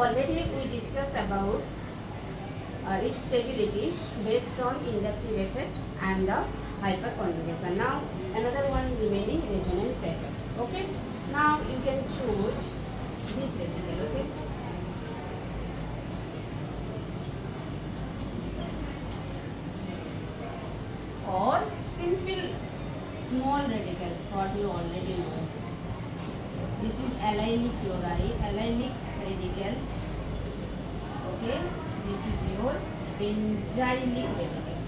already we discussed about its stability based on inductive effect and the hyperconjugation. Now another one remaining, resonance effect. Okay, now you can choose this radical. Okay, or simple small radical, what you already know. This is allylic chloride, allylic radical. Okay, this is your benzylic radical.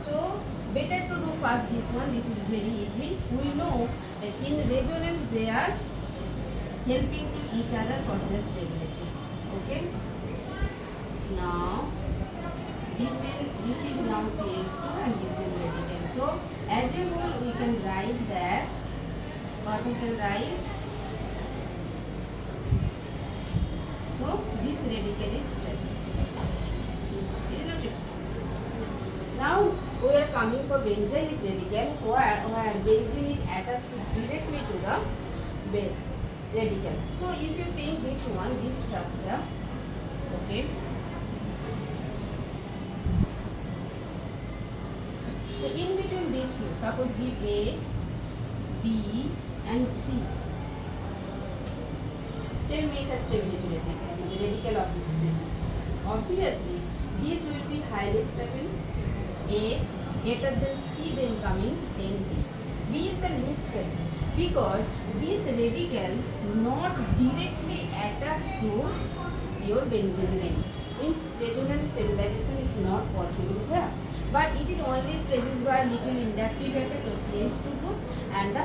So better to do first this one. This is very easy. We know that in resonance they are helping to each other for their stability. Okay. Now this is now CH2 and this is radical. So as a whole we can write that. What we can write? So this radical is stable. Isn't it? Now we are coming for benzylic radical, where benzene is attached directly to the radical. So if you think this one, this structure, okay. So in between these two, suppose give A, B and C. Tell me the stability radical, the radical of this species. Obviously, these will be highly stable. A greater than C, then coming, then B. B is the least stable because this radical not directly attached to your benzene ring. Means resonance stabilization is not possible here. But it is only stabilized by little inductive effect of CH2 group and the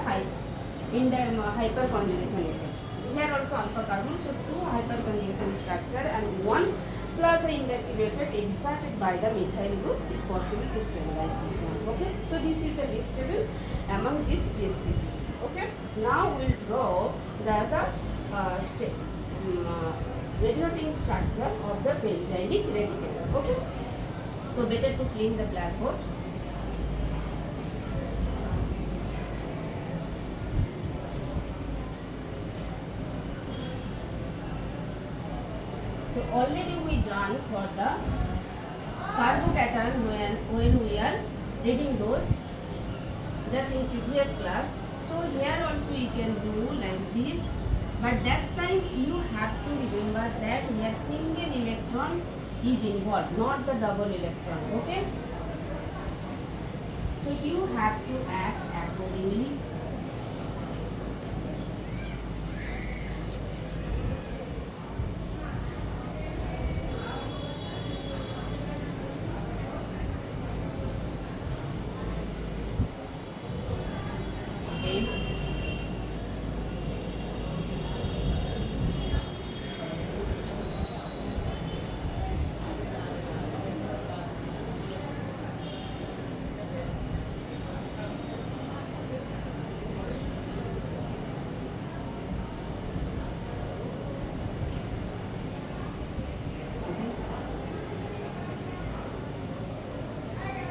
hyperconjugation effect. Here also alpha carbon, so two hyperconjugation structure and one plus an inductive effect exerted by the methyl group is possible to stabilize this one. Okay, so this is the least stable among these three species. Okay, now we will draw the resonating structure of the benzylic radical. Okay, so better to clean the blackboard. So already we done for the carbocation when we are reading those just in previous class. So here also you can do like this, but that time you have to remember that here single electron is involved, not the double electron. Okay, so you have to act accordingly.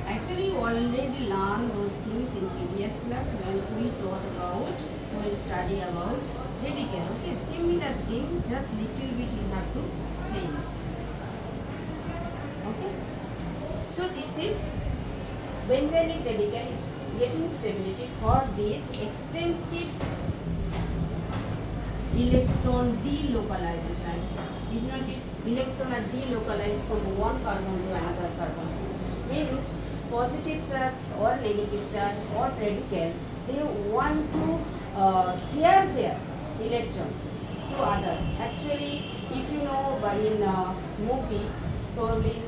Actually, you already learned those things in previous class when we taught about, we study about radical. Okay, similar thing, just little bit you have to change. Okay, so this is benzylic radical is getting stability for this extensive electron delocalization. Is not it? Electron are delocalized from one carbon to another carbon. Means positive charge or negative charge or radical, they want to share their electron to others. Actually, if you know, but in movie, probably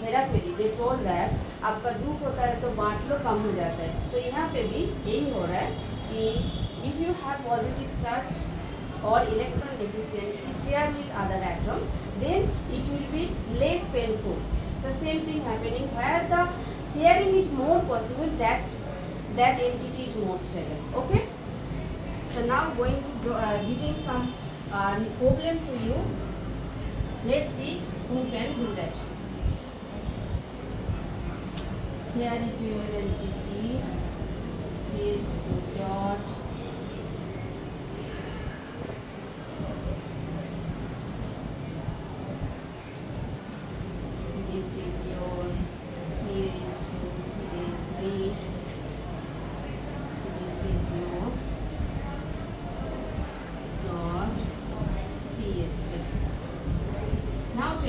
हेराफेरी, they told that आपका दुख होता है तो बांट लो कम हो जाता है. तो यहाँ पे भी यही हो रहा है कि if you have positive charge or electron deficiency share with other atom, then it will be less painful. The same thing happening where the sharing is more possible, that entity is more stable. Okay, so now going to giving some problem to you. Let's see who can do that. Here is your entity CH2 dot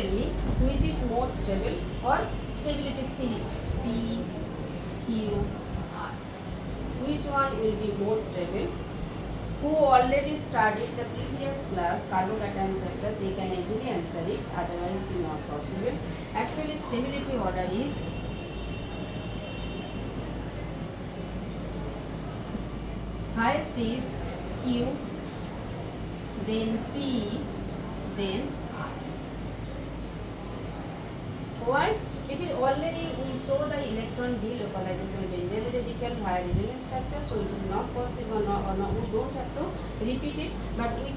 tell me which is more stable or stability series P, Q, R. Which one will be more stable? Who already studied the previous class carbocation chapter, they can easily answer it, otherwise it is not possible. Actually stability order is highest is Q, then P, then R. Why? Because already we saw the electron delocalization benzene radical via resonance structure, so it is not possible, we don't have to repeat it, but we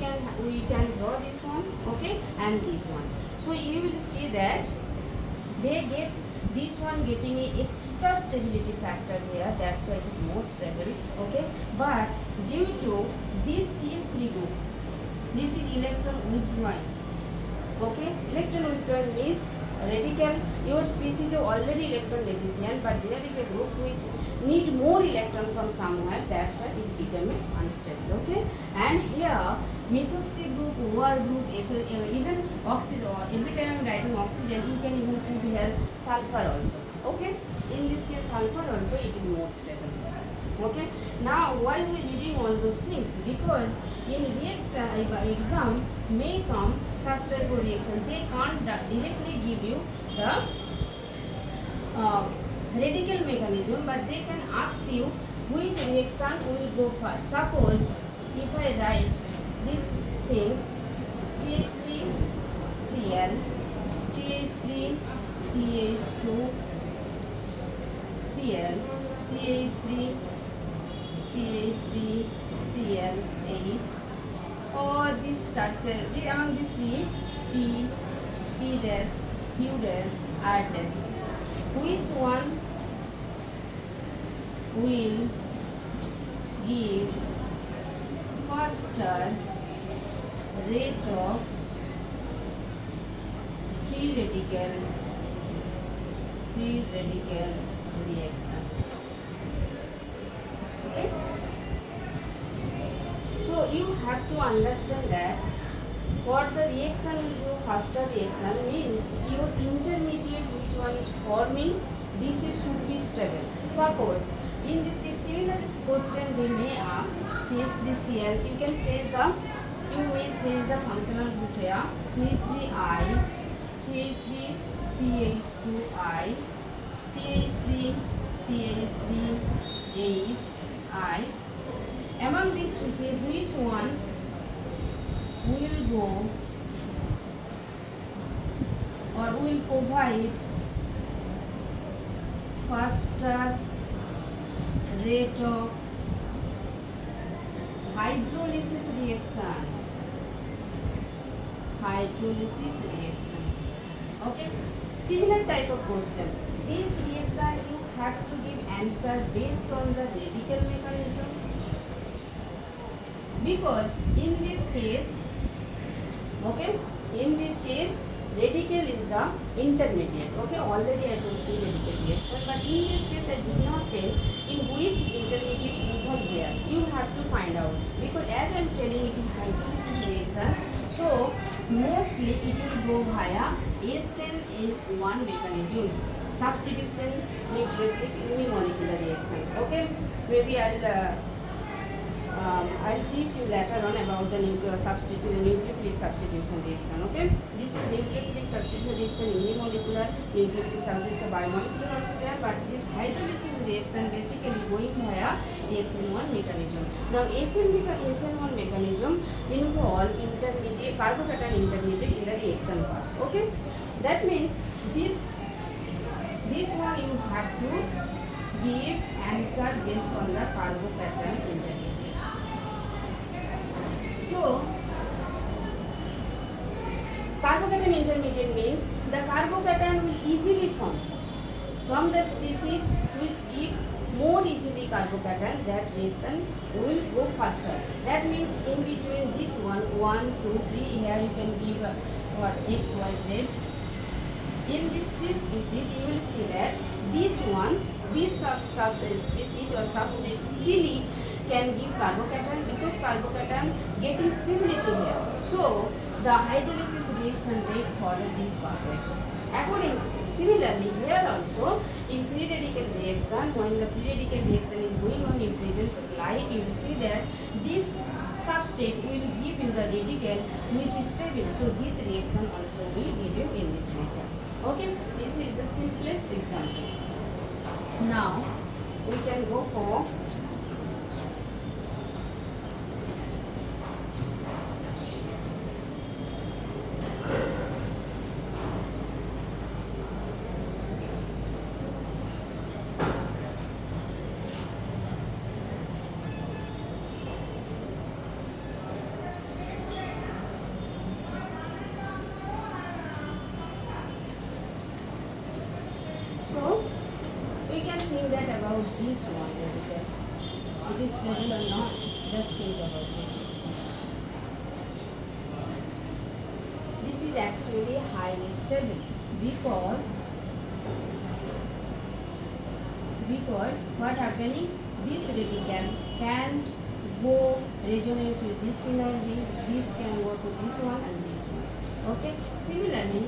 can draw this one, okay, and this one. So you will see that they get this one getting an extra stability factor here, that's why it is more stable, okay. But due to this CF3 group, this is electron withdrawing, okay. Electron withdrawing means radical, your species is already electron deficient, but there is a group which need more electron from somewhere, that's why it became unstable, okay. And here methoxy group, OR group, so even oxygen, every time I am writing oxygen, you can even put here sulfur also, okay. In this case sulfur also it is more stable, okay. Now why we reading all those things? Because in exam may come such type of reaction, they can't directly give you the radical mechanism, but they can ask you which reaction will go first. Suppose if I write these things CH3 Cl, CH3 CH2 Cl, CH3 CH3 Cl H, or this starts among these three P, P dash, Q dash, R dash. Which one will give faster rate of free radical reaction? Okay. So you have to understand that for the reaction will go faster reaction means your intermediate which one is forming, this is should be stable. Suppose in this case similar question they may ask CH3Cl, you can change the, you may change the functional group here, CH3I, CH3 CH2I, CH3 CH3H I. Among these to say which one will go or will provide faster rate of hydrolysis reaction. Okay. Similar type of question. This reaction you have to give answer based on the radical mechanism. Because in this case, okay, in this case radical is the intermediate, okay. Already I told you radical reaction, but in this case I did not tell in which intermediate involved where. You have to find out, because as I am telling it is hydrolysis reaction, so mostly it will go via SN1 mechanism, substitution nucleophilic unimolecular reaction, okay. Maybe I'll teach you later on about the nucleophilic substitution reaction, okay. This is nucleophilic substitution reaction, unimolecular, nucleophilic substitution bimolecular also there, but this hydrolysis reaction basically going via SN1 mechanism. Now SN1 mechanism involve intermediate carbocation intermediate in the reaction part, okay. That means this one you have to give answer based on the carbocation intermediate. So, carbocation intermediate means the carbocation will easily form from the species which give more easily carbocation, that reaction will go faster. That means in between this one, 1, 2, 3, here you can give what X, Y, Z. In these three species, you will see that this one, this species or substrate easily can give carbocation because carbocation getting stability here. So the hydrolysis reaction rate follow this pathway. According similarly here also in free radical reaction, when the free radical reaction is going on in presence of light, you will see that this substrate will give in the radical which is stable. So this reaction also will give you in this nature. Okay, this is the simplest example. Now we can go for so we can think that about this one radical. It is stable or not? Just think about it. This is actually highly stable because what happening? This radical can't go resonance with this phenol ring. This can go to this one and this one. Okay. Similarly,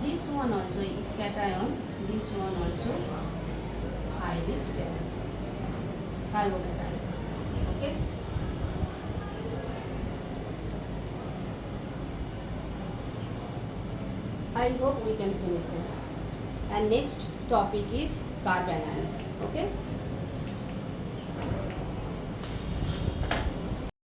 this one also cation. This one also highly stable. Carbonation. Okay. I hope we can finish it. And next topic is carbanion. Okay.